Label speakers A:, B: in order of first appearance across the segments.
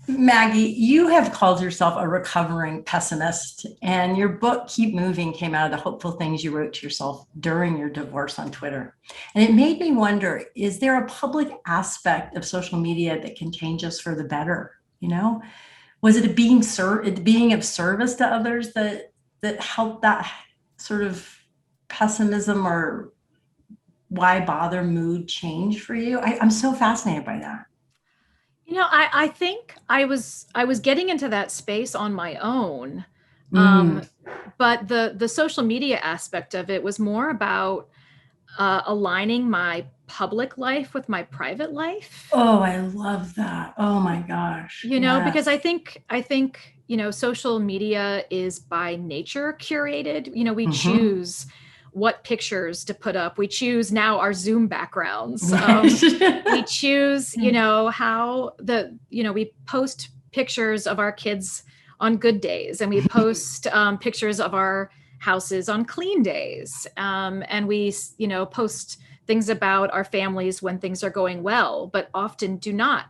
A: Maggie, you have called yourself a recovering pessimist, and your book, Keep Moving, came out of the hopeful things you wrote to yourself during your divorce on Twitter. And it made me wonder, is there a public aspect of social media that can change us for the better? You know, was it being of service to others that helped that sort of pessimism or why bother mood change for you? I'm so fascinated by that.
B: I think I was getting into that space on my own.
A: Mm.
B: Um, but the social media aspect of it was more about aligning my public life with my private life.
A: Oh, I love that. Oh my gosh.
B: Because
A: Yes.
B: I think social media is by nature curated. We
A: Hmm.
B: choose what pictures to put up. We choose now our Zoom backgrounds. We
A: Right.
B: choose, how we post pictures of our kids on good days, and we post pictures of our houses on clean days. And we, post things about our families when things are going well, but often do not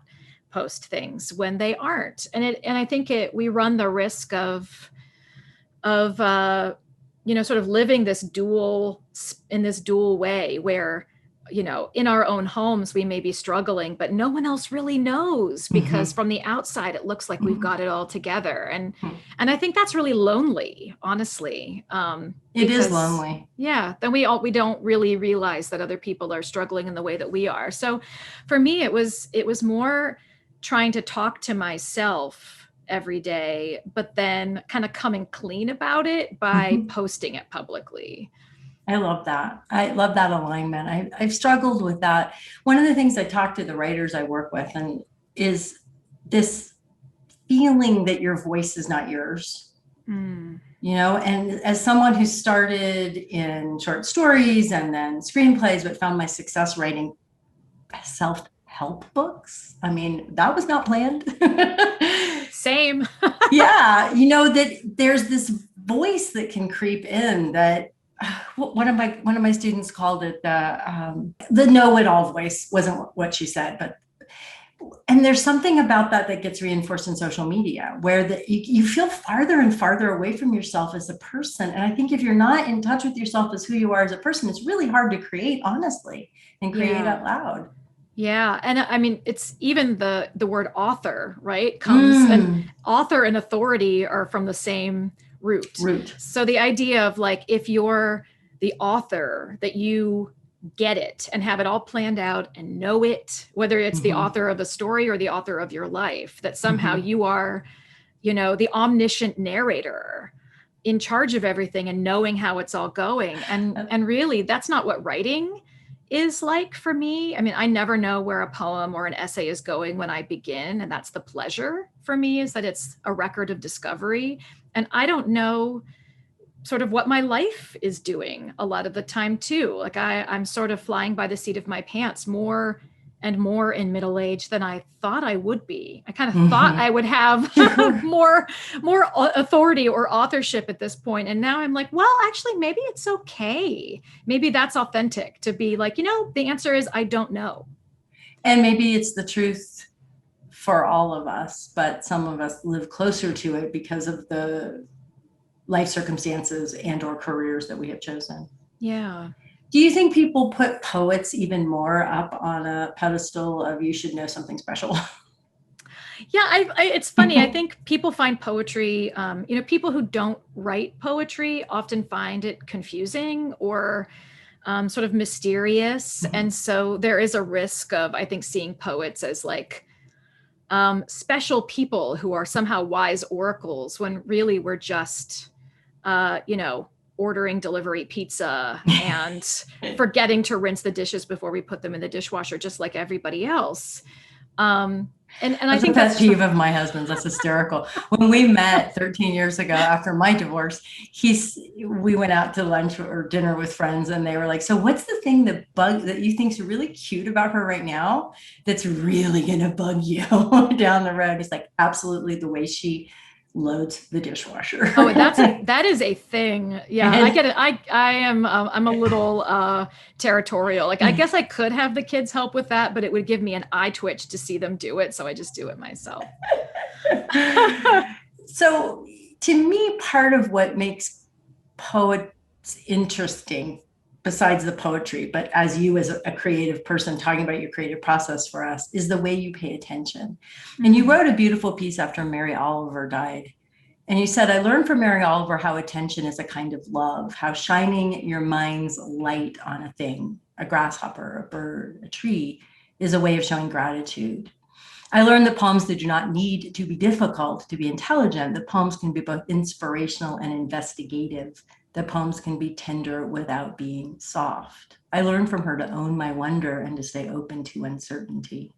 B: post things when they aren't. And I think we run the risk of sort of living in this dual way where, in our own homes, we may be struggling, but no one else really knows, because
A: Hmm.
B: from the outside, it looks like we've got it all together. And,
A: Hmm.
B: and I think that's really lonely, honestly.
A: It is
B: Because
A: lonely.
B: yeah, then we don't really realize that other people are struggling in the way that we are. So for me, it was more trying to talk to myself every day, but then kind of coming clean about it by
A: Mhm.
B: posting it publicly.
A: I love that. I love that alignment. I've struggled with that. One of the things I talk to the writers I work with and is this feeling that your voice is not yours.
B: Mm.
A: And as someone who started in short stories and then screenplays, but found my success writing self-help books, I mean, that was not planned.
B: Same.
A: Yeah, that there's this voice that can creep in that one of my students called it the know-it-all voice. Wasn't what she said, but and there's something about that gets reinforced in social media where you feel farther and farther away from yourself as a person. And I think if you're not in touch with yourself as who you are as a person, it's really hard to create honestly and create
B: Yeah.
A: out loud.
B: Yeah, and I mean, it's even the word author, right? Comes and
A: Mm.
B: author and authority are from the same root.
A: Root.
B: So the idea of, like, if you're the author, that you get it and have it all planned out and know it, whether it's the
A: Mm-hmm.
B: author of a story or the author of your life, that somehow
A: Mm-hmm.
B: you are, the omniscient narrator in charge of everything and knowing how it's all going. And really, that's not what writing is like for me. I mean, I never know where a poem or an essay is going when I begin, and that's the pleasure for me, is that it's a record of discovery. And I don't know sort of what my life is doing a lot of the time too. Like I'm sort of flying by the seat of my pants more and more in middle age than I thought I would be. I kind of thought I would have
A: Mm-hmm.
B: more authority or authorship at this point. And now I'm like, well, actually, maybe it's okay. Maybe that's authentic to be like, the answer is I don't know.
A: And maybe it's the truth for all of us, but some of us live closer to it because of the life circumstances and or careers that we have chosen.
B: Yeah.
A: Do you think people put poets even more up on a pedestal of you should know something special?
B: Yeah, it's funny. I think people find poetry, people who don't write poetry often find it confusing or sort of mysterious. And so there is a risk of, I think, seeing poets as like special people who are somehow wise oracles, when really we're just, ordering delivery pizza and forgetting to rinse the dishes before we put them in the dishwasher, just like everybody else. And I
A: That's a
B: think
A: pet
B: that's true.
A: peeve of my husband's. That's hysterical. When we met 13 years ago after my divorce, we went out to lunch or dinner with friends, and they were like, "So, what's the thing that you think's really cute about her right now? That's really gonna bug you down the road?" He's like, "Absolutely, the way she loads the dishwasher."
B: Oh, that is a thing. Yeah, I
A: And
B: get it. I'm a little territorial. Like, I guess I could have the kids help with that, but it would give me an eye twitch to see them do it, so I just do it myself.
A: So to me, part of what makes poets interesting, besides the poetry, but as you as a creative person talking about your creative process for us, is the way you pay attention. And you wrote a beautiful piece after Mary Oliver died. And you said, I learned from Mary Oliver how attention is a kind of love, how shining your mind's light on a thing, a grasshopper, a bird, a tree, is a way of showing gratitude. I learned that poems that do not need to be difficult to be intelligent, that poems can be both inspirational and investigative, that poems can be tender without being soft. I learned from her to own my wonder and to stay open to uncertainty.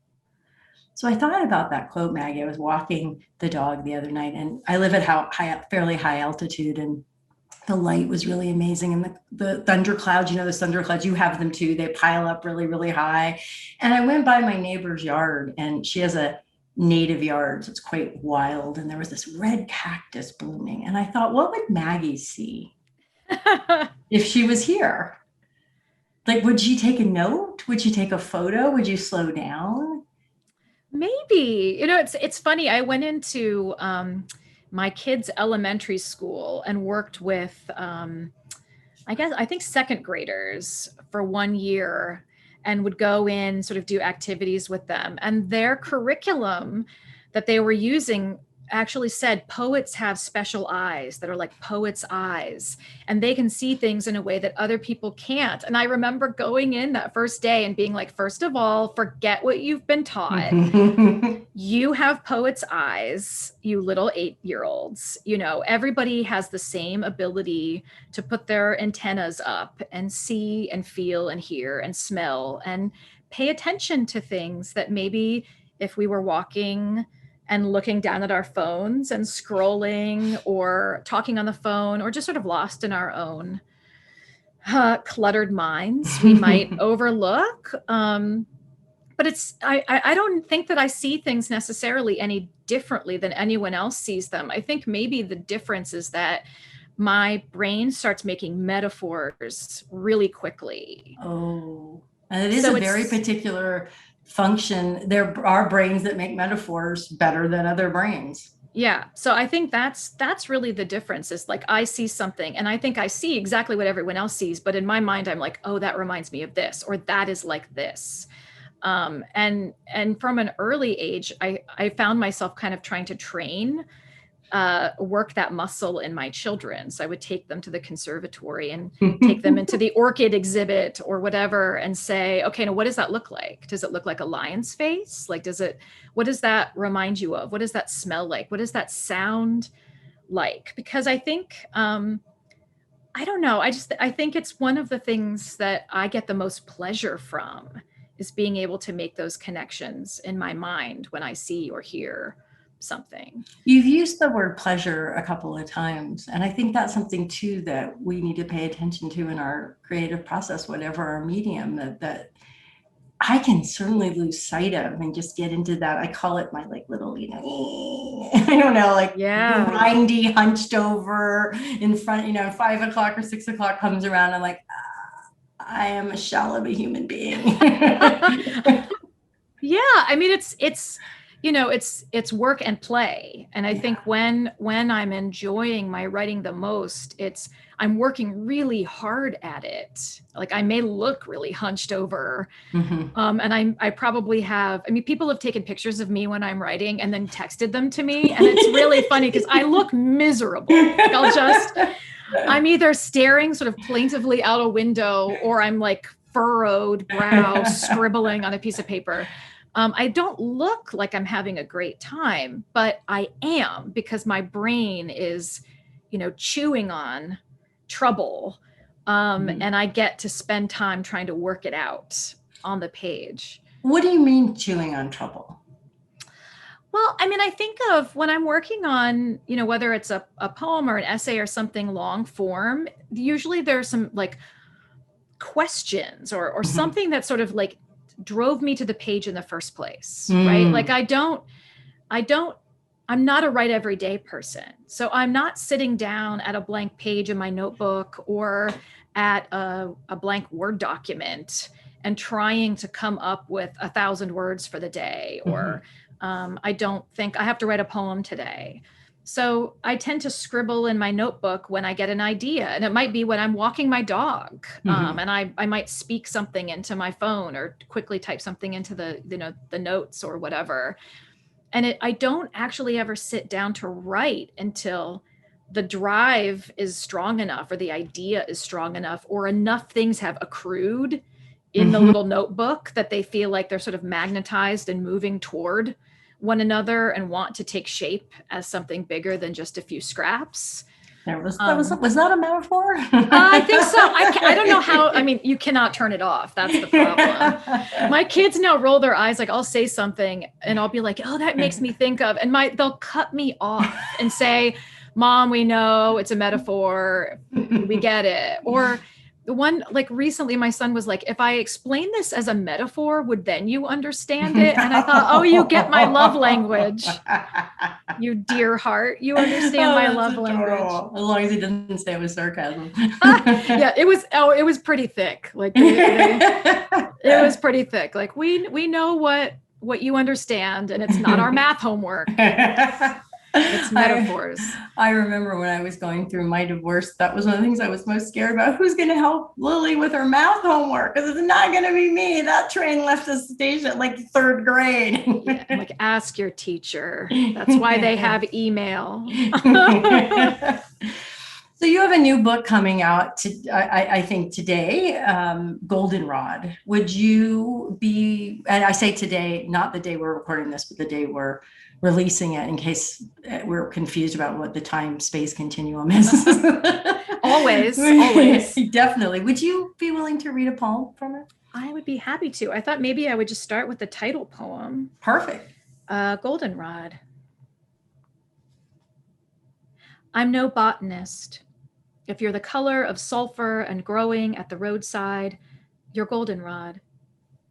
A: So I thought about that quote, Maggie. I was walking the dog the other night, and I live at fairly high altitude, and the light was really amazing. And the thunderclouds, those thunderclouds, you have them too. They pile up really, really high. And I went by my neighbor's yard, and she has a native yard. So it's quite wild. And there was this red cactus blooming. And I thought, what would Maggie see if she was here? Like, would she take a note? Would she take a photo? Would you slow down?
B: Maybe. It's funny. I went into my kids' elementary school and worked with, I think second graders for 1 year, and would go in, sort of do activities with them. And their curriculum that they were using actually said poets have special eyes that are like poets' eyes, and they can see things in a way that other people can't. And I remember going in that first day and being like, first of all, forget what you've been taught. You have poets' eyes, you little 8-year-olds. Everybody has the same ability to put their antennas up and see and feel and hear and smell and pay attention to things that maybe if we were walking and looking down at our phones and scrolling or talking on the phone or just sort of lost in our own cluttered minds, we might overlook. But I don't think that I see things necessarily any differently than anyone else sees them. I think maybe the difference is that my brain starts making metaphors really quickly.
A: Oh, and it is a very particular function. There are brains that make metaphors better than other brains.
B: Yeah. So I think that's really the difference, is like I see something and I think I see exactly what everyone else sees. But in my mind, I'm like, oh, that reminds me of this, or that is like this. And from an early age, I found myself kind of trying to work that muscle in my children. So I would take them to the conservatory and take them into the orchid exhibit or whatever and say, okay, now what does that look like? Does it look like a lion's face? Like, what does that remind you of? What does that smell like? What does that sound like? Because I think, I don't know. I think it's one of the things that I get the most pleasure from, is being able to make those connections in my mind when I see or hear something.
A: You've used the word pleasure a couple of times, and I think that's something too that we need to pay attention to in our creative process, whatever our medium, that I can certainly lose sight of and just get into that. I call it my little, I don't know, grindy, hunched over in front, 5 o'clock or 6 o'clock comes around. I'm like, I am a shell of a human being.
B: Yeah. I mean, it's work and play. And I think when I'm enjoying my writing the most, I'm working really hard at it. Like I may look really hunched over. And I probably have, people have taken pictures of me when I'm writing and then texted them to me. And it's really funny because I look miserable. Like I'm either staring sort of plaintively out a window, or I'm like furrowed brow scribbling on a piece of paper. I don't look like I'm having a great time, but I am, because my brain is, chewing on trouble. And I get to spend time trying to work it out on the page.
A: What do you mean chewing on trouble?
B: Well, I think of when I'm working on, whether it's a poem or an essay or something long form, usually there's some like questions or something that sort of like drove me to the page in the first place, right? Like I'm not a write every day person. So I'm not sitting down at a blank page in my notebook or at a blank Word document and trying to come up with 1,000 words for the day, or I don't think I have to write a poem today. So I tend to scribble in my notebook when I get an idea, and it might be when I'm walking my dog, and I might speak something into my phone or quickly type something into the notes or whatever. And I don't actually ever sit down to write until the drive is strong enough, or the idea is strong enough, or enough things have accrued in the little notebook that they feel like they're sort of magnetized and moving toward one another and want to take shape as something bigger than just a few scraps.
A: Was that a metaphor?
B: I think so. I don't know how. I mean, you cannot turn it off. That's the problem. My kids now roll their eyes. Like, I'll say something and I'll be like, oh, that makes me think of, and they'll cut me off and say, Mom, we know it's a metaphor. We get it. Or the one, like recently, my son was like, if I explain this as a metaphor, would then you understand it? And I thought, oh, you get my love language. You dear heart, you understand my love language.
A: As long as he didn't say it was sarcasm.
B: Yeah, it was pretty thick. Like it was pretty thick. Like we know what you understand, and it's not our math homework. It's metaphors.
A: I remember when I was going through my divorce, that was one of the things I was most scared about. Who's going to help Lily with her math homework? Because it's not going to be me. That train left the station at like third grade.
B: Yeah, like, ask your teacher. That's why they have email.
A: So you have a new book coming out, I think today, Goldenrod. Would you be, and I say today, not the day we're recording this, but the day we're releasing it, in case we're confused about what the time-space continuum is.
B: Always.
A: Definitely. Would you be willing to read a poem from it?
B: I would be happy to. I thought maybe I would just start with the title poem.
A: Perfect.
B: Goldenrod. I'm no botanist. If you're the color of sulfur and growing at the roadside, you're goldenrod.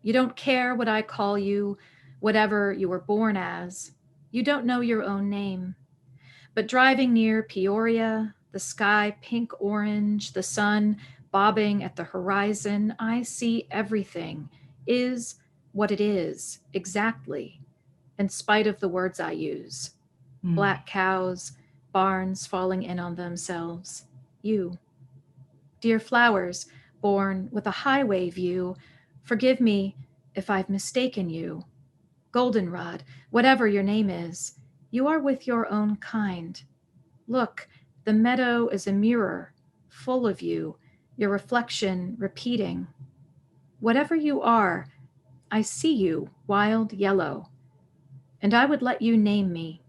B: You don't care what I call you, whatever you were born as. You don't know your own name. But driving near Peoria, the sky pink-orange, the sun bobbing at the horizon, I see everything is what it is, exactly, in spite of the words I use. Black cows, barns falling in on themselves. You. Dear flowers, born with a highway view, forgive me if I've mistaken you. Goldenrod, whatever your name is, you are with your own kind. Look, the meadow is a mirror, full of you, your reflection repeating. Whatever you are, I see you, wild yellow, and I would let you name me.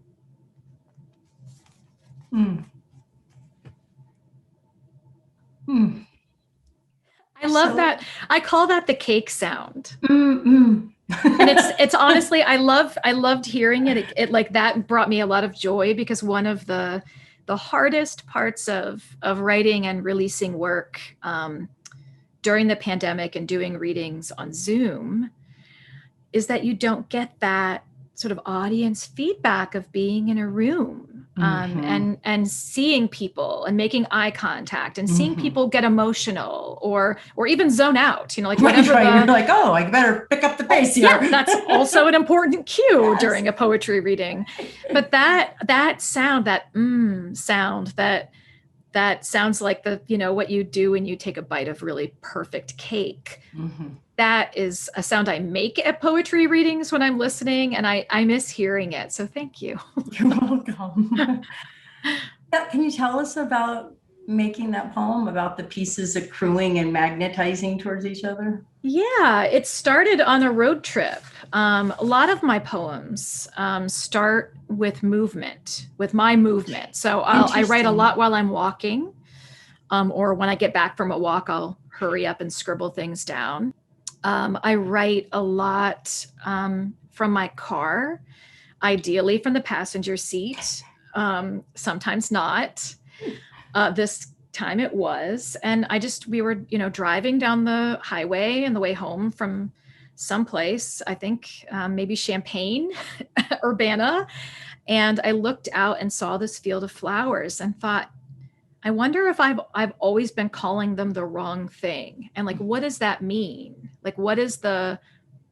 B: I love that. I call that the cake sound. And it's honestly, I loved hearing it. It like that brought me a lot of joy, because one of the hardest parts of writing and releasing work during the pandemic and doing readings on Zoom is that you don't get that sort of audience feedback of being in a room and seeing people and making eye contact and seeing people get emotional or even zone out, like whatever.
A: Right. You're like, oh, I better pick up the pace here.
B: Yeah, that's also an important cue during a poetry reading. But that sound, that sound, that sounds like what you do when you take a bite of really perfect cake. That is a sound I make at poetry readings when I'm listening, and I miss hearing it. So thank you.
A: You're welcome. Can you tell us about making that poem, about the pieces accruing and magnetizing towards each other?
B: Yeah, it started on a road trip. A lot of my poems start with movement, with my movement. So I write a lot while I'm walking, or when I get back from a walk, I'll hurry up and scribble things down. I write a lot from my car, ideally from the passenger seat, sometimes not. This time it was. And we were, driving down the highway on the way home from someplace, I think maybe Champaign, Urbana. And I looked out and saw this field of flowers and thought, I wonder if I've always been calling them the wrong thing. And what does that mean? What is the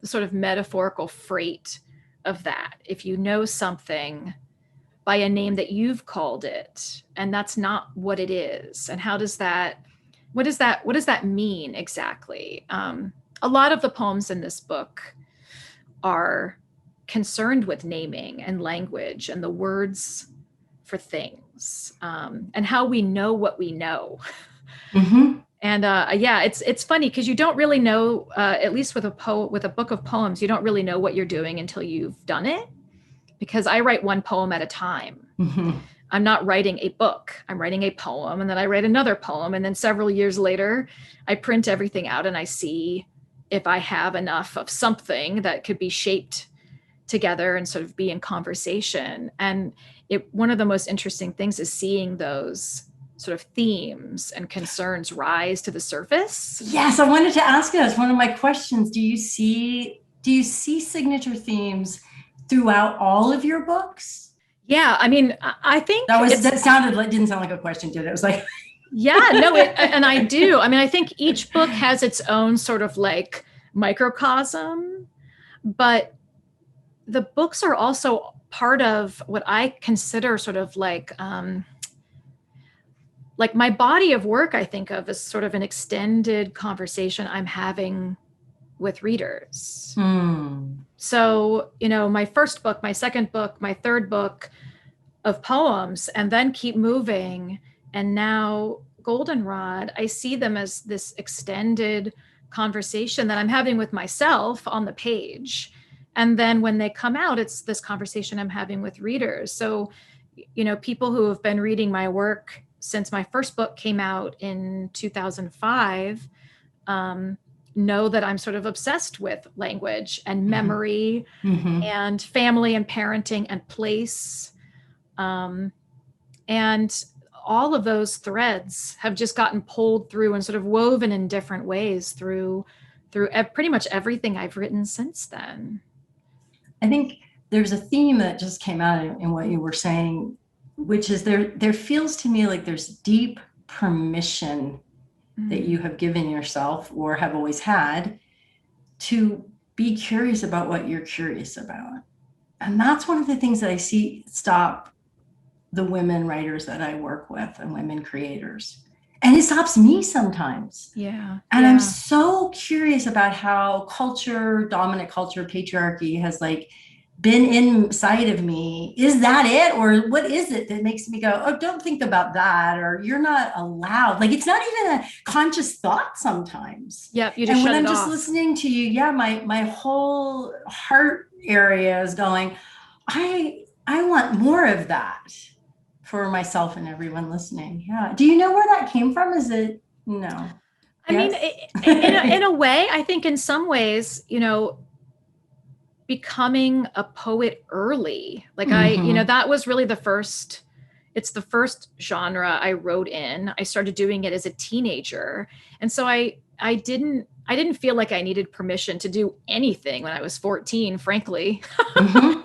B: sort of metaphorical freight of that. If you know something by a name that you've called it, and that's not what it is, and what does that mean exactly? A lot of the poems in this book are concerned with naming and language and the words for things, and how we know what we know.
A: Mm-hmm.
B: And yeah, it's funny because you don't really know, at least with a book of poems, you don't really know what you're doing until you've done it. Because I write one poem at a time.
A: Mm-hmm.
B: I'm not writing a book. I'm writing a poem, and then I write another poem, and then several years later, I print everything out and I see if I have enough of something that could be shaped together and sort of be in conversation. And one of the most interesting things is seeing those sort of themes and concerns rise to the surface.
A: Yes, I wanted to ask you, that's one of my questions. Do you see signature themes throughout all of your books?
B: Yeah, I mean, I think
A: didn't sound like a question, did it? It was like,
B: yeah, no, and I do. I mean, I think each book has its own sort of like microcosm, but the books are also part of what I consider sort of like my body of work. I think of as sort of an extended conversation I'm having with readers. So, my first book, my second book, my third book of poems, and then Keep Moving, and now Goldenrod, I see them as this extended conversation that I'm having with myself on the page. And then when they come out, it's this conversation I'm having with readers. So, people who have been reading my work since my first book came out in 2005, know that I'm sort of obsessed with language and memory and family and parenting and place. And all of those threads have just gotten pulled through and sort of woven in different ways through pretty much everything I've written since then.
A: I think there's a theme that just came out in what you were saying, which is there feels to me like there's deep permission that you have given yourself or have always had to be curious about what you're curious about. And that's one of the things that I see stop the women writers that I work with and women creators. And it stops me sometimes.
B: Yeah.
A: And I'm so curious about how dominant culture, patriarchy has like been inside of me. Is that it? Or what is it that makes me go, oh, don't think about that, or you're not allowed? Like, it's not even a conscious thought sometimes.
B: Yeah, you just
A: and
B: shut
A: when
B: it
A: I'm just
B: off.
A: listening to you, my whole heart area is going, I want more of that for myself and everyone listening. Yeah. Do you know where that came from? Is it no?
B: I mean, in a way, I think in some ways, becoming a poet early, like that was really it's the first genre I wrote in. I started doing it as a teenager. And so I didn't feel like I needed permission to do anything when I was 14, frankly.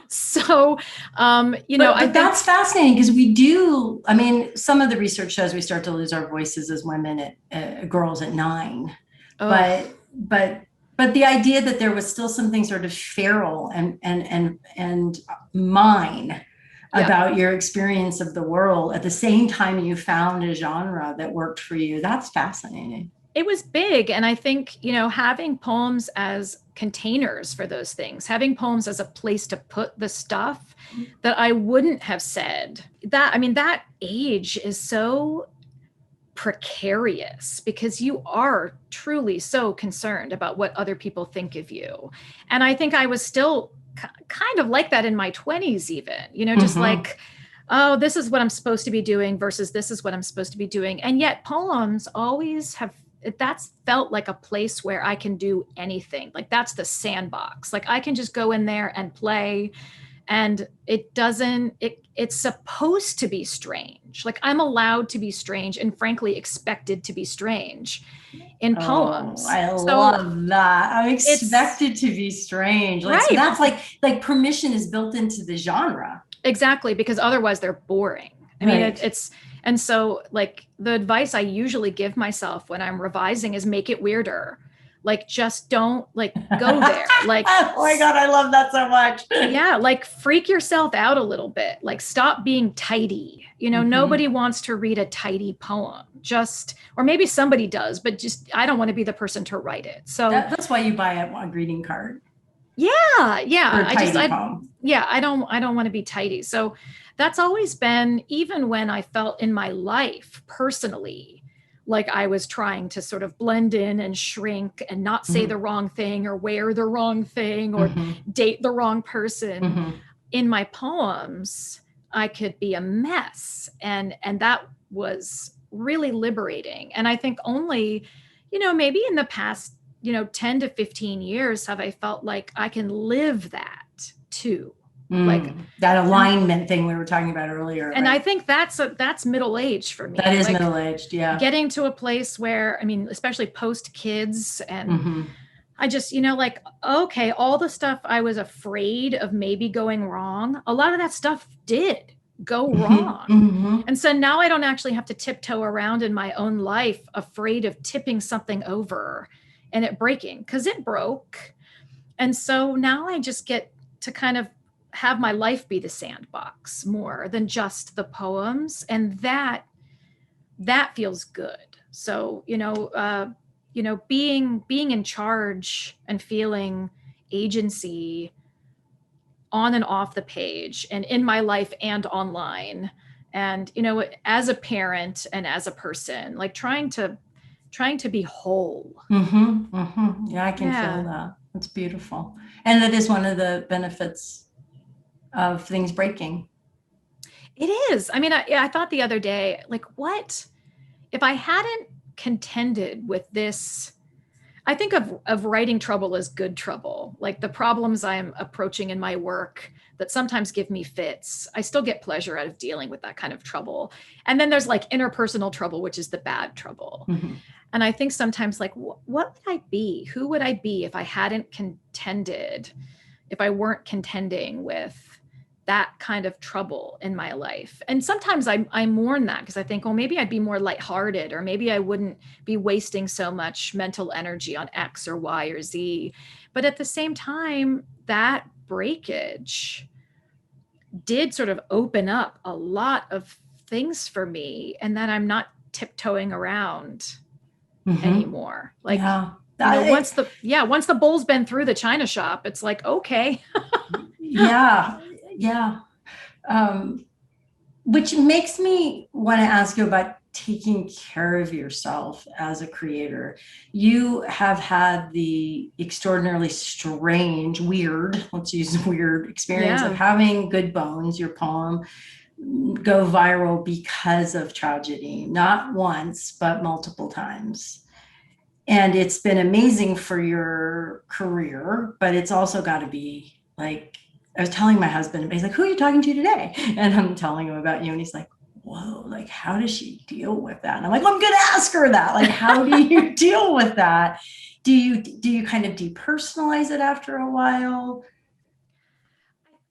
B: So, I think
A: that's fascinating because we do. I mean, some of the research shows we start to lose our voices as women girls at 9, but the idea that there was still something sort of feral and mine about your experience of the world at the same time you found a genre that worked for you. That's fascinating.
B: It was big. And I think, having poems as containers for those things, having poems as a place to put the stuff that I wouldn't have said, that age is so precarious because you are truly so concerned about what other people think of you. And I think I was still kind of like that in my 20s even, just like, oh, this is what I'm supposed to be doing versus this is what I'm supposed to be doing. And yet poems always that's felt like a place where I can do anything. Like that's the sandbox. Like I can just go in there and play, and it's supposed to be strange. Like I'm allowed to be strange and frankly expected to be strange in poems.
A: I love that. I'm expected to be strange. Like, right. So that's like permission is built into the genre.
B: Exactly, because otherwise they're boring. I mean, and so like the advice I usually give myself when I'm revising is make it weirder. Like, just don't like go there. Like,
A: oh my God, I love that so much.
B: yeah, like freak yourself out a little bit. Like, stop being tidy. Nobody wants to read a tidy poem. Or maybe somebody does, but just, I don't want to be the person to write it. So
A: that's why you buy a greeting card.
B: Yeah.
A: Or a tidy poem.
B: Yeah, I don't want to be tidy. So that's always been, even when I felt in my life personally, like I was trying to sort of blend in and shrink and not say the wrong thing or wear the wrong thing or date the wrong person. In my poems, I could be a mess. And that was really liberating. And I think only, maybe in the past, 10 to 15 years have I felt like I can live that too. Like
A: that alignment thing we were talking about earlier.
B: And right? I think that's middle-aged for me.
A: That is middle-aged, yeah.
B: Getting to a place where, especially post kids, and I just, okay, all the stuff I was afraid of maybe going wrong, a lot of that stuff did go wrong. And so now I don't actually have to tiptoe around in my own life afraid of tipping something over and it breaking, because it broke. And so now I just get to kind of have my life be the sandbox more than just the poems. And that feels good. So, being in charge and feeling agency on and off the page and in my life and online. And, as a parent and as a person, like trying to be whole.
A: Yeah, I can feel that. It's beautiful. And that is one of the benefits of things breaking.
B: It is. I thought the other day, like, what if I hadn't contended with this? I think of writing trouble as good trouble, like the problems I'm approaching in my work that sometimes give me fits. I still get pleasure out of dealing with that kind of trouble. And then there's like interpersonal trouble, which is the bad trouble. And I think sometimes, like, what would I be? Who would I be if I hadn't contended, if I weren't contending with that kind of trouble in my life? And sometimes I mourn that, because I think, well, maybe I'd be more lighthearted, or maybe I wouldn't be wasting so much mental energy on X or Y or Z. But at the same time, that breakage did sort of open up a lot of things for me, and that I'm not tiptoeing around anymore. Like, once the bull's been through the china shop, it's like, okay.
A: Yeah. Which makes me want to ask you about taking care of yourself as a creator. You have had the extraordinarily strange, let's use weird experience of having Good Bones, your poem, go viral because of tragedy, not once, but multiple times. And it's been amazing for your career, but it's also got to be like, I was telling my husband, he's like, who are you talking to today? And I'm telling him about you. And he's like, whoa, like, how does she deal with that? And I'm like, well, I'm going to ask her that. Like, how do you deal with that? Do you kind of depersonalize it after a while?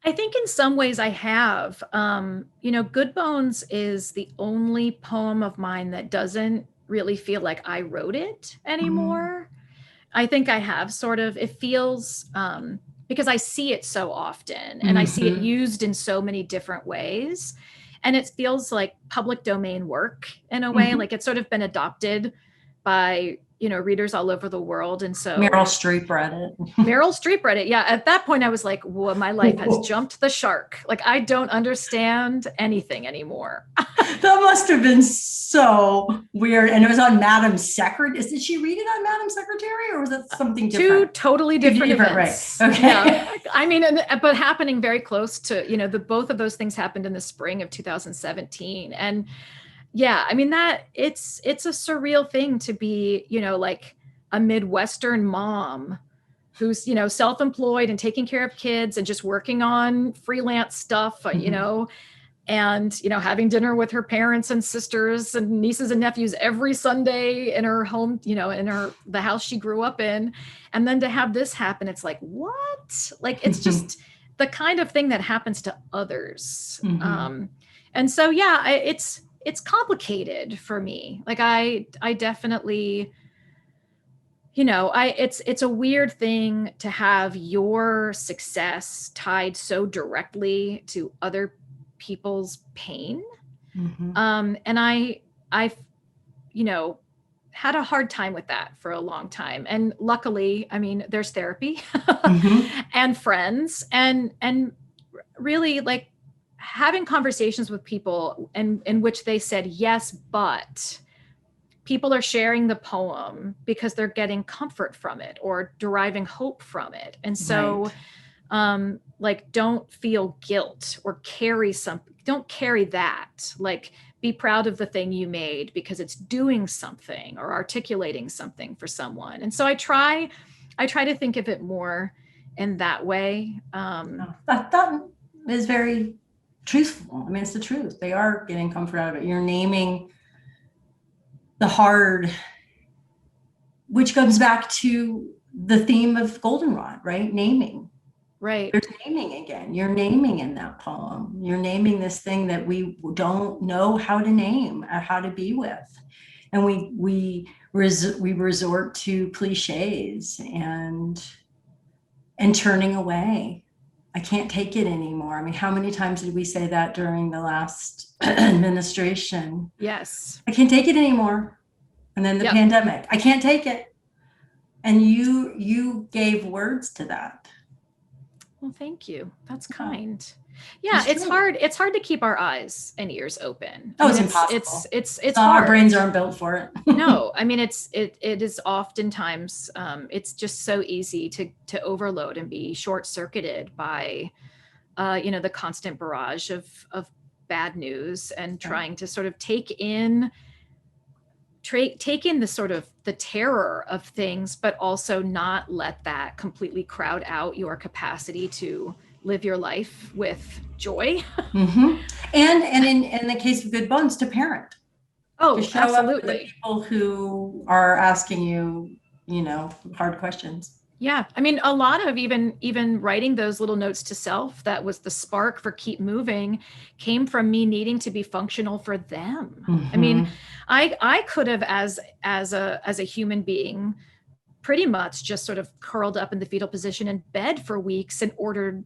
B: I think in some ways I have. Good Bones is the only poem of mine that doesn't really feel like I wrote it anymore. I think I have sort of, it feels, because I see it so often and I see it used in so many different ways. And it feels like public domain work in a way, like it's sort of been adopted by, readers all over the world. And so
A: Meryl Streep read it.
B: Meryl Streep read it. Yeah. At that point I was like, whoa, my life has jumped the shark. Like, I don't understand anything anymore.
A: That must have been so weird. And it was on Madam Secretary. Did she read it on Madam Secretary, or was it something different?
B: Two totally different events.
A: Right. Okay.
B: Yeah. But happening very close to, both of those things happened in the spring of 2017. And yeah, that it's a surreal thing to be, like a Midwestern mom who's, self-employed and taking care of kids and just working on freelance stuff, and, having dinner with her parents and sisters and nieces and nephews every Sunday in her home, in the house she grew up in. And then to have this happen, it's like, what? Like, it's just the kind of thing that happens to others. And so, yeah, it's complicated for me. Like, I definitely It's a weird thing to have your success tied so directly to other people's pain.
A: Mm-hmm.
B: And I've, had a hard time with that for a long time. And luckily, I mean, there's therapy
A: Mm-hmm.
B: and friends and really like having conversations with people in which they said, yes, but people are sharing the poem because they're getting comfort from it or deriving hope from it. And so, like, don't feel guilt or don't carry that. Like, be proud of the thing you made because it's doing something or articulating something for someone. And so I try to think of it more in that way.
A: That is very truthful. I mean, it's the truth. They are getting comfort out of it. You're naming the hard, which comes back to the theme of Goldenrod, right? Naming.
B: Right.
A: You're naming again. You're naming in that poem. You're naming this thing that we don't know how to name or how to be with. And we resort to cliches and turning away. I can't take it anymore. I mean, how many times did we say that during the last administration?
B: Yes.
A: I can't take it anymore. And then the pandemic, I can't take it. And you gave words to that.
B: Well, thank you. That's kind. Yeah, it's hard. It's hard to keep our eyes and ears open.
A: Oh, it's impossible.
B: It's
A: hard.
B: Our
A: brains aren't built for it.
B: No, I mean, it is oftentimes, it's just so easy to overload and be short-circuited by, the constant barrage of bad news and trying to sort of take in the sort of the terror of things, but also not let that completely crowd out your capacity to live your life with joy.
A: Mm-hmm. And in the case of Good Bones, to parent.
B: Oh,
A: to show
B: absolutely.
A: Up for the people who are asking you, hard questions.
B: Yeah. I mean, a lot of even writing those little notes to self, that was the spark for Keep Moving, came from me needing to be functional for them.
A: Mm-hmm.
B: I mean, I could have, as a human being, pretty much just sort of curled up in the fetal position in bed for weeks and ordered,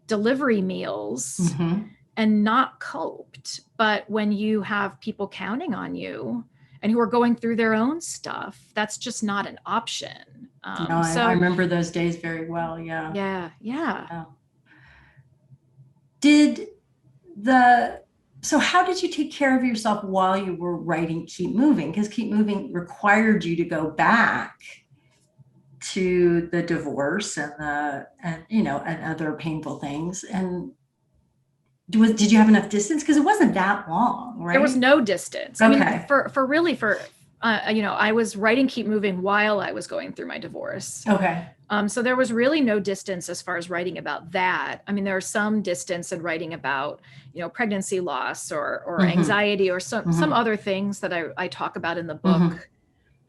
B: delivery meals
A: mm-hmm.
B: and not coped. But when you have people counting on you and who are going through their own stuff, that's just not an option.
A: No, I remember those days very well. Yeah.
B: Yeah.
A: So how did you take care of yourself while you were writing Keep Moving? Because Keep Moving required you to go back to the divorce and other painful things. And did you have enough distance? Because it wasn't that long, right?
B: There was no distance.
A: Okay.
B: I mean, I was writing Keep Moving while I was going through my divorce.
A: Okay.
B: So there was really no distance as far as writing about that. I mean, there was some distance in writing about, pregnancy loss or mm-hmm. anxiety or some other things that I talk about in the book.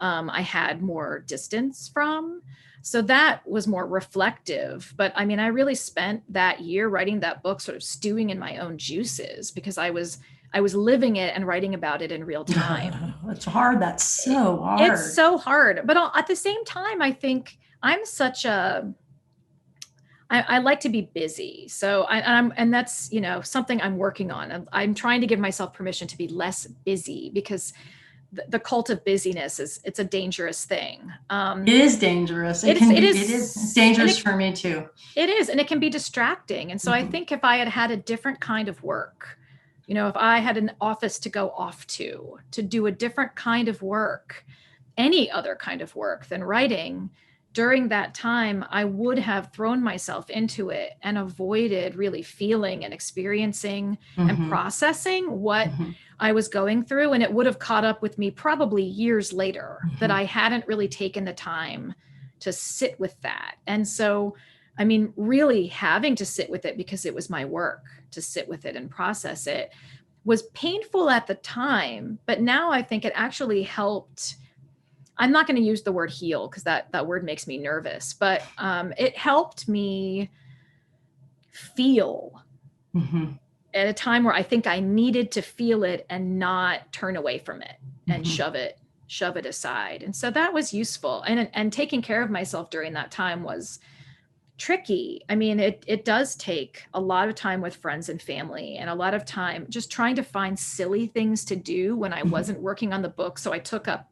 B: Mm-hmm. I had more distance from. So that was more reflective. But I mean, I really spent that year writing that book sort of stewing in my own juices because I was living it and writing about it in real time.
A: It's hard. That's so hard.
B: It's so hard. But at the same time, I think I'm I like to be busy. So and that's, something I'm working on. I'm trying to give myself permission to be less busy because the cult of busyness it's a dangerous thing.
A: It is dangerous. It's dangerous for me too.
B: It is. And it can be distracting. And so I think if I had a different kind of work, if I had an office to go off to do a different kind of work, any other kind of work than writing, during that time, I would have thrown myself into it and avoided really feeling and experiencing and processing what I was going through. And it would have caught up with me probably years later that I hadn't really taken the time to sit with that. And so, I mean, really having to sit with it because it was my work to sit with it and process it was painful at the time. But now I think it actually helped. I'm not going to use the word heal because that word makes me nervous, but it helped me feel at a time where I think I needed to feel it and not turn away from it and shove it shove it aside. And so that was useful. And taking care of myself during that time was tricky. I mean, it does take a lot of time with friends and family, and a lot of time just trying to find silly things to do when I wasn't working on the book. So I took up,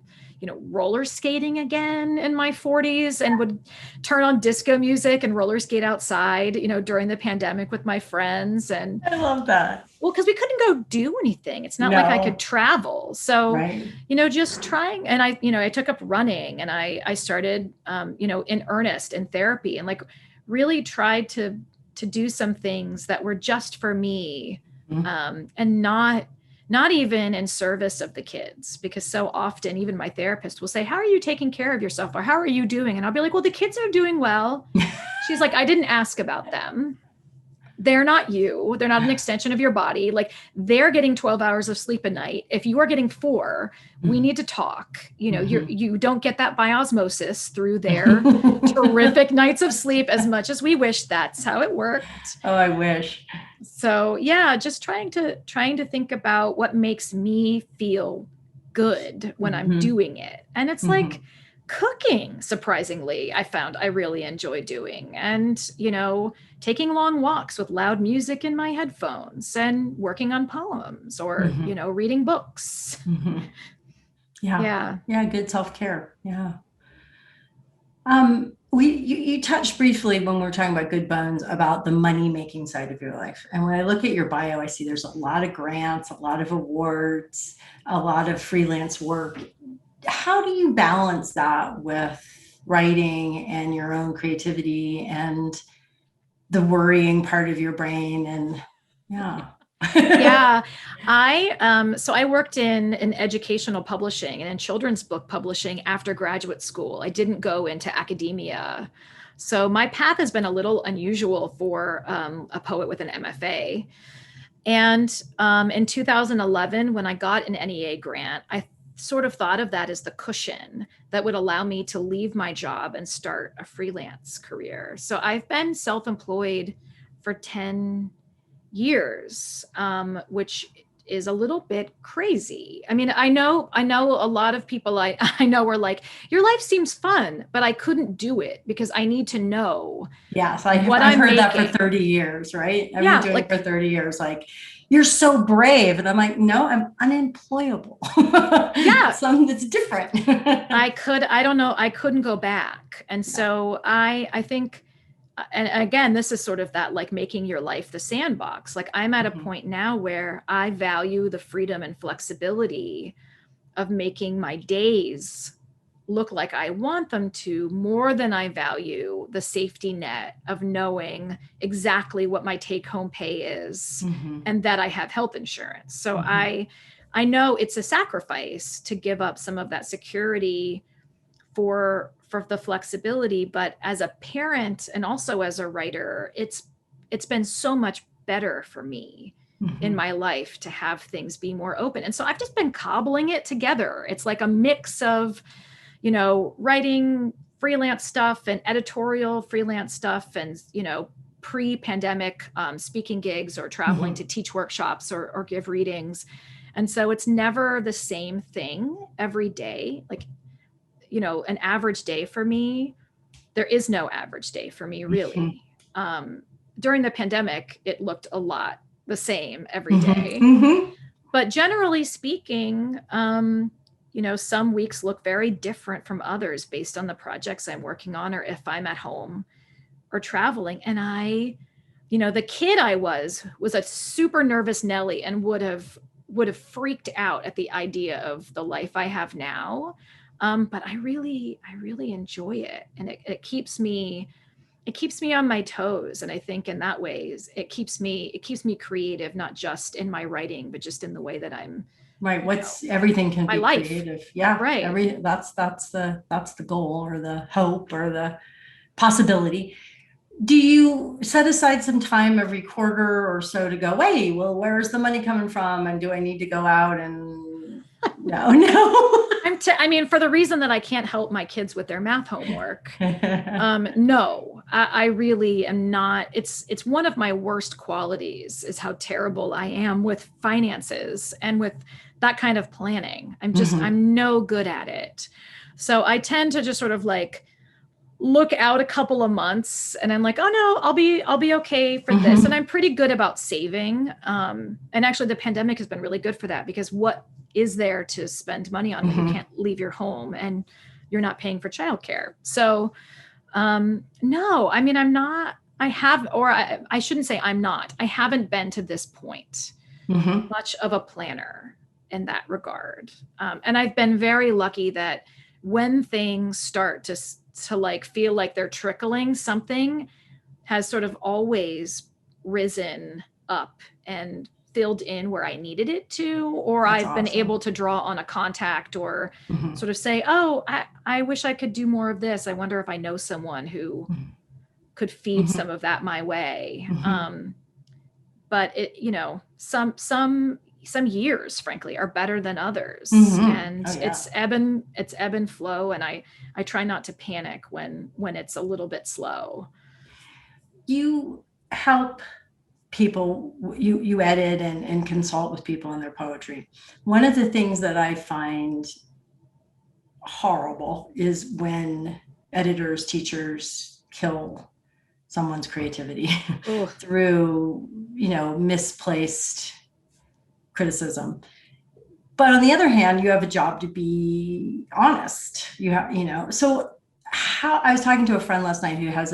B: roller skating again in my 40s, and would turn on disco music and roller skate outside, during the pandemic with my friends. And
A: I love that.
B: well, because we couldn't go do anything. It's not like I could travel. So,
A: right.
B: Just trying. And I took up running, and I started, in earnest in therapy, and like really tried to do some things that were just for me, and not even in service of the kids, because so often even my therapist will say, how are you taking care of yourself? Or how are you doing? And I'll be like, well, the kids are doing well. She's like, I didn't ask about them. They're not you. They're not an extension of your body. Like, they're getting 12 hours of sleep a night. If you are getting 4, we need to talk. You don't get that by osmosis through their terrific nights of sleep as much as we wish that's how it worked.
A: Oh, I wish.
B: So yeah, just trying to think about what makes me feel good when I'm doing it. And it's like cooking, surprisingly, I found I really enjoy doing. And, taking long walks with loud music in my headphones, and working on poems, or, reading books.
A: Yeah. Good self-care. Yeah. You touched briefly when we were talking about Good Bones about the money-making side of your life. And when I look at your bio, I see there's a lot of grants, a lot of awards, a lot of freelance work. How do you balance that with writing and your own creativity and the worrying part of your brain? And
B: yeah, I worked in educational publishing and in children's book publishing after graduate school. I didn't go into academia. So my path has been a little unusual for a poet with an MFA. And in 2011, when I got an NEA grant, I sort of thought of that as the cushion that would allow me to leave my job and start a freelance career. So I've been self-employed for 10 years, which is a little bit crazy. I mean, I know a lot of people I know were like, your life seems fun, but I couldn't do it because I need to know.
A: Yes, I've heard that for 30 years, right? I've been doing it for 30 years. Like, you're so brave. And I'm like, no, I'm unemployable.
B: Yeah.
A: Something that's different.
B: I couldn't go back. And so I think, and again, this is sort of that, like, making your life the sandbox. Like, I'm at a point now where I value the freedom and flexibility of making my days look like I want them to, more than I value the safety net of knowing exactly what my take-home pay is, and that I have health insurance. So I know it's a sacrifice to give up some of that security for the flexibility, but as a parent and also as a writer, it's been so much better for me in my life to have things be more open. And so I've just been cobbling it together. It's like a mix of, writing freelance stuff and editorial freelance stuff, and, pre-pandemic speaking gigs, or traveling to teach workshops or give readings. And so it's never the same thing every day. Like, an average day for me, there is no average day for me, really. During the pandemic, it looked a lot the same every day. But generally speaking, some weeks look very different from others based on the projects I'm working on, or if I'm at home or traveling. And the kid I was a super nervous Nelly, and would have freaked out at the idea of the life I have now. But I really enjoy it, and it keeps me on my toes. And I think in that ways, it keeps me creative, not just in my writing, but just in the way that I'm.
A: Right. Everything can be
B: life.
A: Creative. Yeah.
B: Right.
A: That's the goal, or the hope, or the possibility. Do you set aside some time every quarter or so to go, hey, well, where's the money coming from? And do I need to go out and No.
B: I mean, for the reason that I can't help my kids with their math homework. No, I really am not. It's one of my worst qualities is how terrible I am with finances and with that kind of planning. I'm no good at it. So I tend to just sort of like look out a couple of months and I'm like, oh no, I'll be okay for this. And I'm pretty good about saving. And actually the pandemic has been really good for that, because what is there to spend money on when you can't leave your home and you're not paying for childcare? So no, I mean, I shouldn't say I'm not. I haven't been to this point much of a planner in that regard. And I've been very lucky that when things start to like feel like they're trickling, something has sort of always risen up and filled in where I needed it to, or
A: That's
B: I've been
A: awesome.
B: able to draw on a contact or sort of say, oh, I wish I could do more of this. I wonder if I know someone who could feed some of that my way. But it, some years, frankly, are better than others. And it's ebb and flow. And I try not to panic when it's a little bit slow.
A: You help people, you edit and consult with people in their poetry. One of the things that I find horrible is when editors, teachers kill someone's creativity through, misplaced criticism. But on the other hand, you have a job to be honest. So how I was talking to a friend last night who has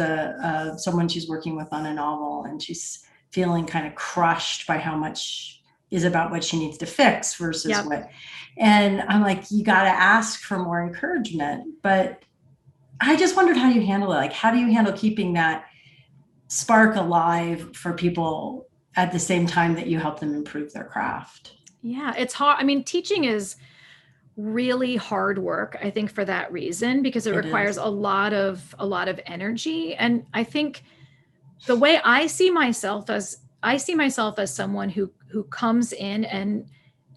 A: someone she's working with on a novel, and she's feeling kind of crushed by how much is about what she needs to fix versus what. And I'm like, you got to ask for more encouragement. But I just wondered how you handle it. Like, how do you handle keeping that spark alive for people at the same time that you help them improve their craft?
B: Yeah, it's hard. I mean, teaching is really hard work, I think, for that reason, because it requires a lot of energy. And I think the way I see myself as someone who comes in and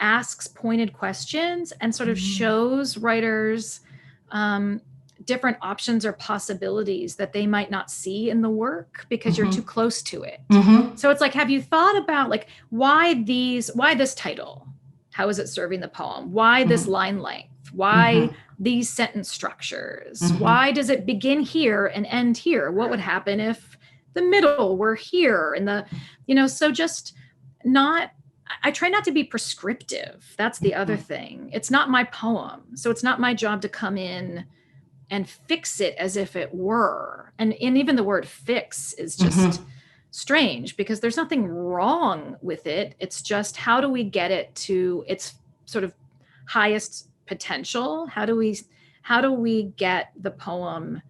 B: asks pointed questions and sort of shows writers different options or possibilities that they might not see in the work because you're too close to it. So it's like, have you thought about like, why this title? How is it serving the poem? Why this line length? Why these sentence structures? Why does it begin here and end here? What would happen if the middle were here? And so just I try not to be prescriptive. That's the other thing. It's not my poem. So it's not my job to come in and fix it as if it were. And even the word fix is just strange, because there's nothing wrong with it. It's just, how do we get it to its sort of highest potential? How do we get the poem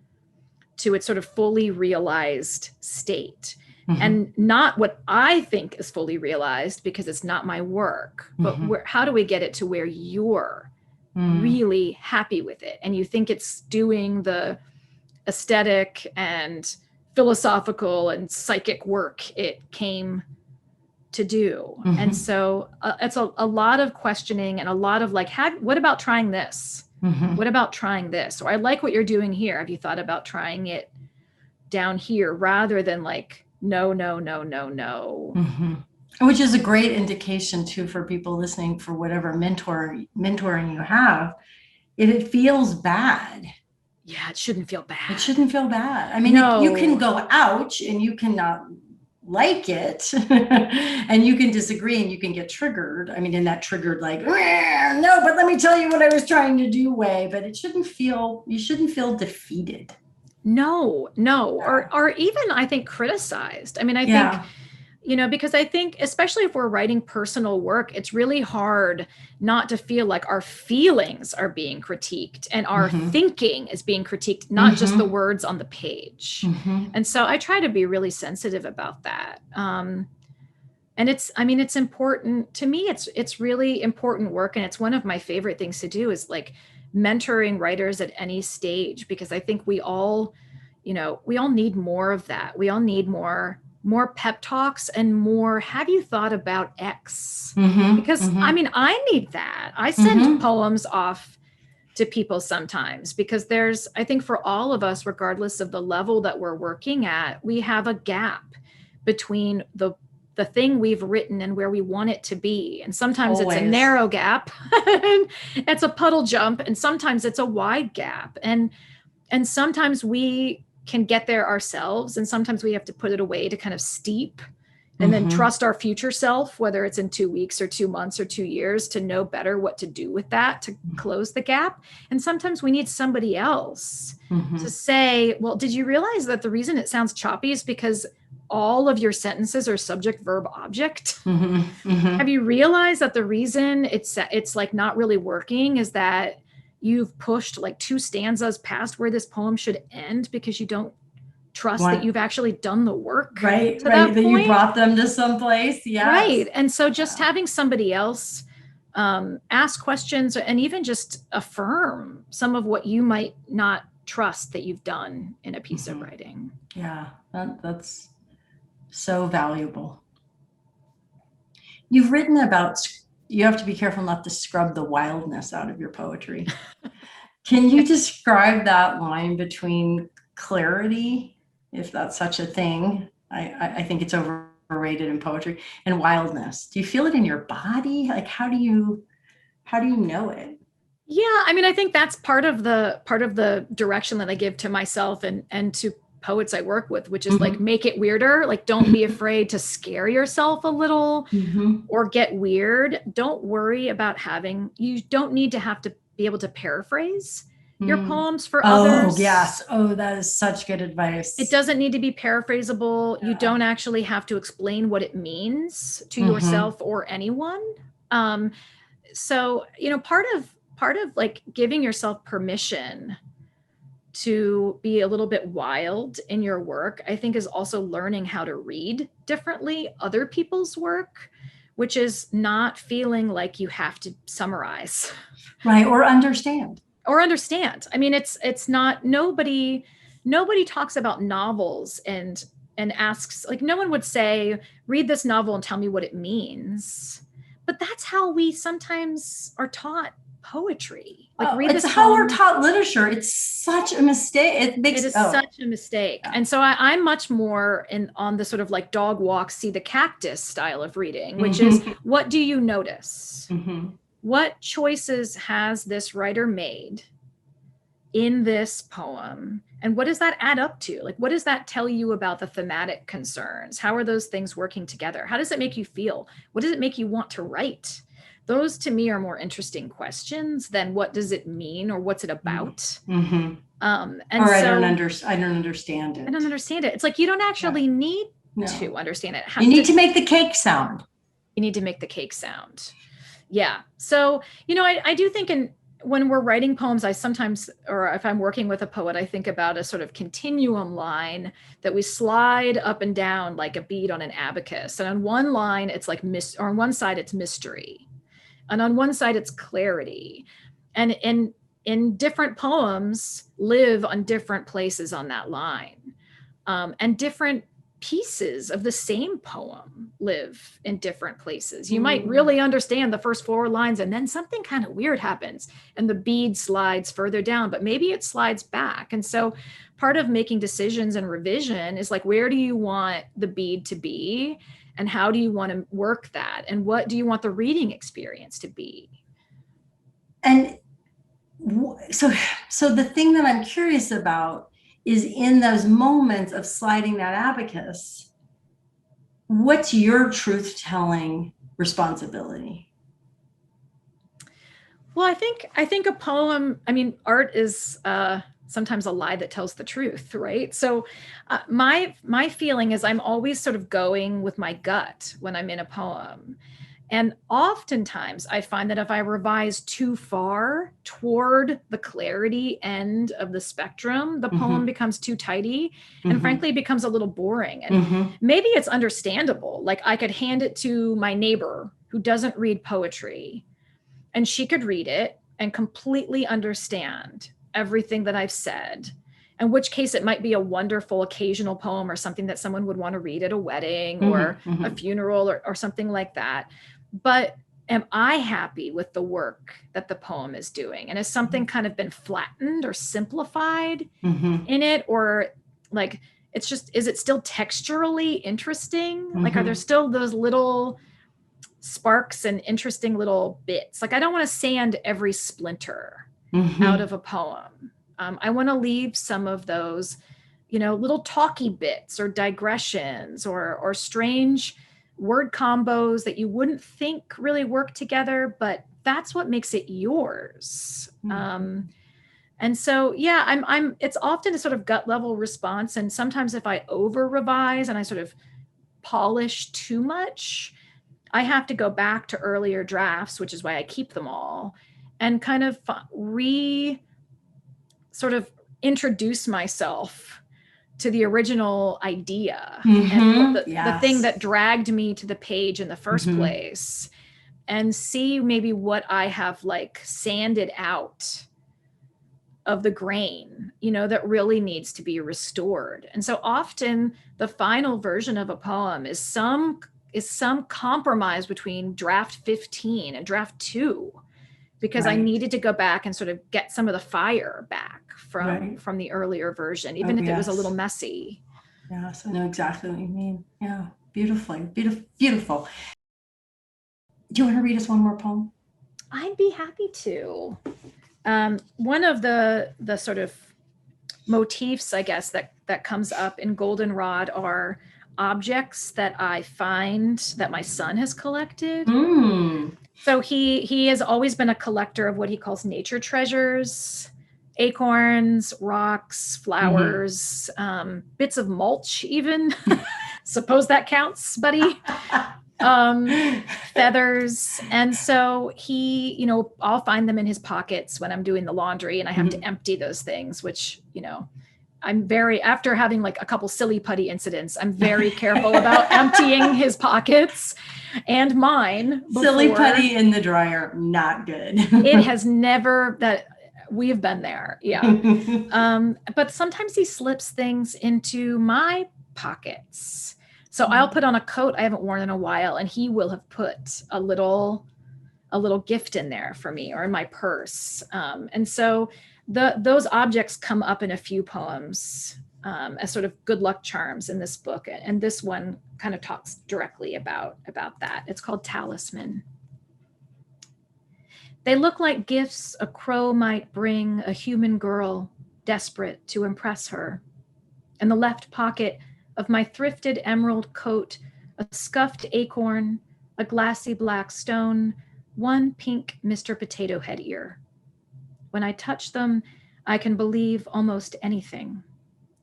B: to its sort of fully realized state? And not what I think is fully realized, because it's not my work, but how do we get it to where you're really happy with it and you think it's doing the aesthetic and philosophical and psychic work it came to do? And so it's a lot of questioning and a lot of like, what about trying this? What about trying this? Or I like what you're doing here. Have you thought about trying it down here, rather than like, no.
A: Which is a great indication too for people listening, for whatever mentoring you have. If it feels bad,
B: it shouldn't feel bad.
A: It shouldn't feel bad. I mean, you can go ouch and you cannot like it and you can disagree and you can get triggered. I mean, in that triggered like, no, but let me tell you what I was trying to do way. But you shouldn't feel defeated.
B: No. Or even, I think, criticized. I mean, I think, because I think, especially if we're writing personal work, it's really hard not to feel like our feelings are being critiqued and our thinking is being critiqued, not just the words on the page. And so I try to be really sensitive about that. And it's important to me. It's really important work. And it's one of my favorite things to do, is like mentoring writers at any stage, because I think we all need more of that. We all need more more pep talks and more, have you thought about X?
A: Mm-hmm,
B: Because
A: mm-hmm,
B: I mean, I need that. I send poems off to people sometimes because I think for all of us, regardless of the level that we're working at, we have a gap between the thing we've written and where we want it to be. And sometimes it's a narrow gap, and it's a puddle jump, and sometimes it's a wide gap. And sometimes we can get there ourselves, and sometimes we have to put it away to kind of steep and then trust our future self, whether it's in 2 weeks or 2 months or 2 years, to know better what to do with that, to close the gap. And sometimes we need somebody else to say, well, did you realize that the reason it sounds choppy is because all of your sentences are subject, verb, object? Have you realized that the reason it's like not really working is that you've pushed like 2 stanzas past where this poem should end because you don't trust that you've actually done the work,
A: right? That you brought them to someplace. Yes.
B: Right. And so just having somebody else ask questions and even just affirm some of what you might not trust that you've done in a piece of writing.
A: Yeah, that's so valuable. You've written about, you have to be careful not to scrub the wildness out of your poetry. Can you describe that line between clarity, if that's such a thing? I think it's overrated in poetry, and wildness. Do you feel it in your body? Like, how do you know it?
B: Yeah, I mean, I think that's part of the direction that I give to myself and to poets I work with, which is like, make it weirder. Like, don't be afraid to scare yourself a little or get weird. Don't worry about you don't need to have to be able to paraphrase your poems for others.
A: Oh, yes. Oh, that is such good advice.
B: It doesn't need to be paraphrasable. Yeah. You don't actually have to explain what it means to yourself or anyone. So, part of like giving yourself permission to be a little bit wild in your work, I think, is also learning how to read differently other people's work, which is not feeling like you have to summarize.
A: Right. Or understand.
B: I mean, it's not, nobody talks about novels and asks, like, no one would say, read this novel and tell me what it means. But that's how we sometimes are taught poetry. Like, read this.
A: It's how we're taught literature. It's such a mistake. It is
B: such a mistake. Yeah. And so I'm much more on the sort of like dog walk, see the cactus style of reading, which is, what do you notice? What choices has this writer made in this poem? And what does that add up to? Like, what does that tell you about the thematic concerns? How are those things working together? How does it make you feel? What does it make you want to write? Those to me are more interesting questions than what does it mean or what's it about. I don't
A: understand it.
B: I don't understand it. It's like, you don't actually need to understand it.
A: You need to make the cake sound.
B: You need to make the cake sound. Yeah. So, I do think when we're writing poems, I sometimes, or if I'm working with a poet, I think about a sort of continuum line that we slide up and down like a bead on an abacus. And on one line, it's like or on one side, it's mystery. And on one side, it's clarity. And in different poems live on different places on that line. And different pieces of the same poem live in different places. You might really understand the first 4 lines, and then something kind of weird happens and the bead slides further down, but maybe it slides back. And so part of making decisions and revision is like, where do you want the bead to be? And how do you want to work that? And what do you want the reading experience to be?
A: And so the thing that I'm curious about is, in those moments of sliding that abacus, what's your truth-telling responsibility?
B: Well, I think a poem, I mean, art is sometimes a lie that tells the truth, right? So my feeling is I'm always sort of going with my gut when I'm in a poem. And oftentimes I find that if I revise too far toward the clarity end of the spectrum, the poem becomes too tidy and frankly becomes a little boring. And maybe it's understandable. Like, I could hand it to my neighbor who doesn't read poetry, and she could read it and completely understand everything that I've said in which case it might be a wonderful occasional poem or something that someone would want to read at a wedding or a funeral or something like that. But am I happy with the work that the poem is doing? And has something kind of been flattened or simplified in it? Or like, it's just, is it still texturally interesting? Like, are there still those little sparks and interesting little bits? Like, I don't want to sand every splinter out of a poem. I want to leave some of those, little talky bits or digressions or strange word combos that you wouldn't think really work together, but that's what makes it yours. And so, yeah, it's often a sort of gut level response. And sometimes if I over revise and I sort of polish too much, I have to go back to earlier drafts, which is why I keep them all, and kind of sort of introduce myself to the original idea and the thing that dragged me to the page in the first place, and see maybe what I have like sanded out of the grain, that really needs to be restored. And so often the final version of a poem is some compromise between draft 15 and draft 2, because I needed to go back and sort of get some of the fire back from the earlier version, even if it was a little messy.
A: Yes, I know exactly what you mean. Yeah, beautiful. Do you want to read us one more poem?
B: I'd be happy to. One of the sort of motifs, I guess, that comes up in Goldenrod are objects that I find that my son has collected. So he has always been a collector of what he calls nature treasures, acorns, rocks, flowers, bits of mulch even. Suppose that counts, buddy. Feathers. And so he, I'll find them in his pockets when I'm doing the laundry, and I have to empty those things, which, I'm after having like a couple silly putty incidents, I'm very careful about emptying his pockets and mine.
A: Silly putty in the dryer, not good.
B: It has never, that we've been there. Yeah. But sometimes he slips things into my pockets. So I'll put on a coat I haven't worn in a while, and he will have put a little gift in there for me, or in my purse. And so those objects come up in a few poems as sort of good luck charms in this book. And this one kind of talks directly about that. It's called Talisman. They look like gifts a crow might bring a human girl desperate to impress her. In the left pocket of my thrifted emerald coat, a scuffed acorn, a glassy black stone, one pink Mr. Potato Head ear. When I touch them, I can believe almost anything.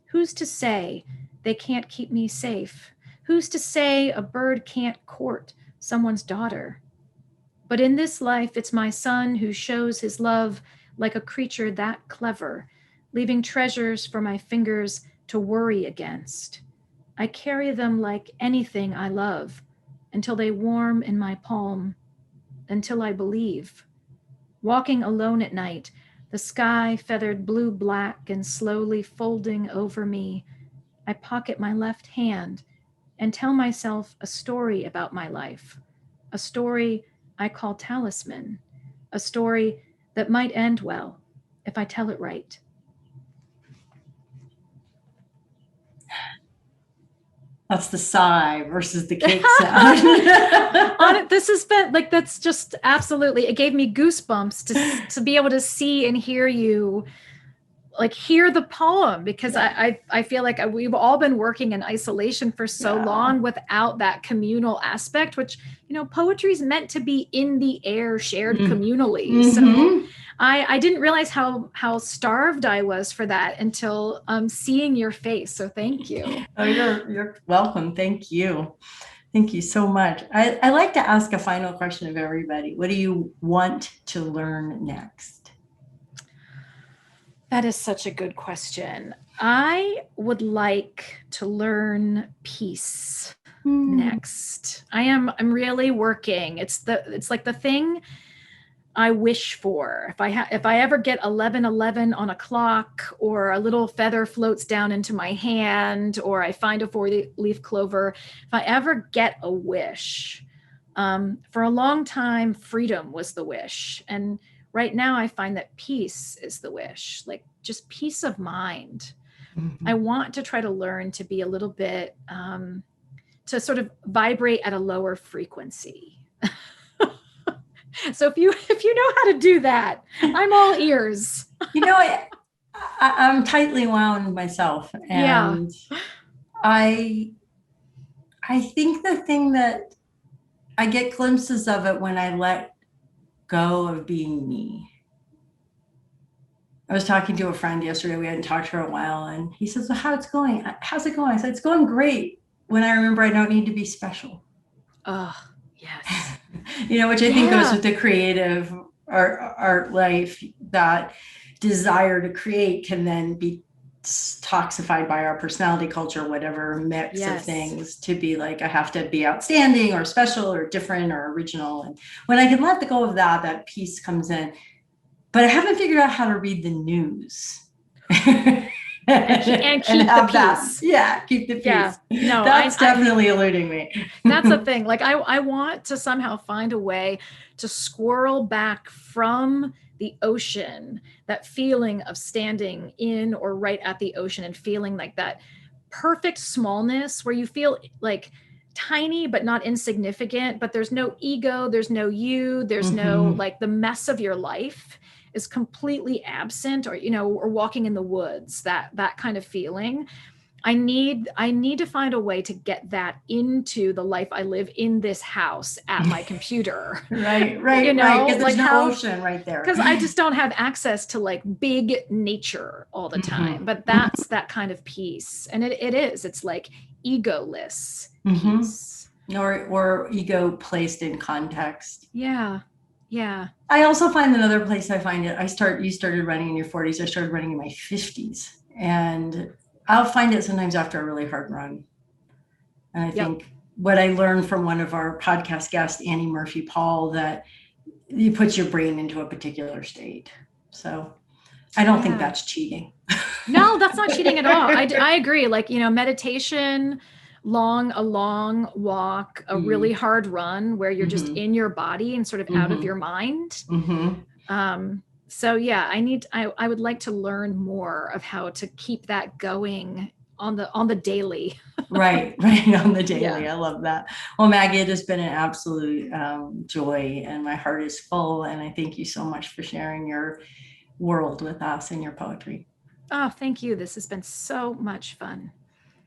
B: Who's to say they can't keep me safe? Who's to say a bird can't court someone's daughter? But in this life, it's my son who shows his love like a creature that clever, leaving treasures for my fingers to worry against. I carry them like anything I love until they warm in my palm, until I believe. Walking alone at night, the sky feathered blue-black and slowly folding over me, I pocket my left hand and tell myself a story about my life, a story I call Talisman, a story that might end well if I tell it right.
A: That's the sigh versus the cake sound.
B: This has been like, that's just absolutely, it gave me goosebumps to be able to see and hear you, like hear the poem, because I feel like we've all been working in isolation for so long without that communal aspect, which, poetry is meant to be in the air, shared communally. So I didn't realize how starved I was for that until seeing your face. So thank you.
A: Oh, you're welcome. Thank you. Thank you so much. I like to ask a final question of everybody. What do you want to learn next?
B: That is such a good question. I would like to learn peace next. I'm really working. It's like the thing I wish for. If I ever get 11:11 on a clock, or a little feather floats down into my hand, or I find a 4-leaf clover, if I ever get a wish, for a long time, freedom was the wish. And right now I find that peace is the wish, like just peace of mind. I want to try to learn to be a little bit, to sort of vibrate at a lower frequency. So if you know how to do that, I'm all ears.
A: I'm tightly wound myself, and
B: Yeah.
A: I think the thing that I get glimpses of it when I let go of being me. I was talking to a friend yesterday. We hadn't talked for a while, and he says, "Well, how's it going?" I said, "It's going great." When I remember I don't need to be special.
B: Oh, yes.
A: Which I think goes with the creative art life. That desire to create can then be toxified by our personality culture, whatever mix of things, to be like, I have to be outstanding or special or different or original. And when I can let go of that, that peace comes in. But I haven't figured out how to read the news.
B: and keep the peace.
A: Keep the peace.
B: Yeah. No,
A: that's definitely eluding me.
B: That's the thing. Like I want to somehow find a way to squirrel back from the ocean, that feeling of standing in or right at the ocean and feeling like that perfect smallness where you feel like tiny but not insignificant, but there's no ego, there's no you, there's no, like, the mess of your life is completely absent, or or walking in the woods, that kind of feeling. I need to find a way to get that into the life I live in this house at my computer.
A: Right. Because there's
B: like
A: no ocean right there.
B: Because I just don't have access to like big nature all the time. But that's that kind of peace. And it is. It's like egoless peace.
A: Or ego placed in context.
B: Yeah. Yeah.
A: I also find another place I find it. You started running in your 40s. I started running in my 50s. And I'll find it sometimes after a really hard run. And I think what I learned from one of our podcast guests, Annie Murphy-Paul, that you put your brain into a particular state. So I don't think that's cheating.
B: No, that's not cheating at all. I agree. Like, meditation, a long walk, a really hard run where you're just in your body and sort of out of your mind. So yeah, I would like to learn more of how to keep that going on the daily. right
A: on the daily. I love that. Well, Maggie, it has been an absolute joy, and my heart is full, and I thank you so much for sharing your world with us and your poetry.
B: Oh, thank you. This has been so much fun.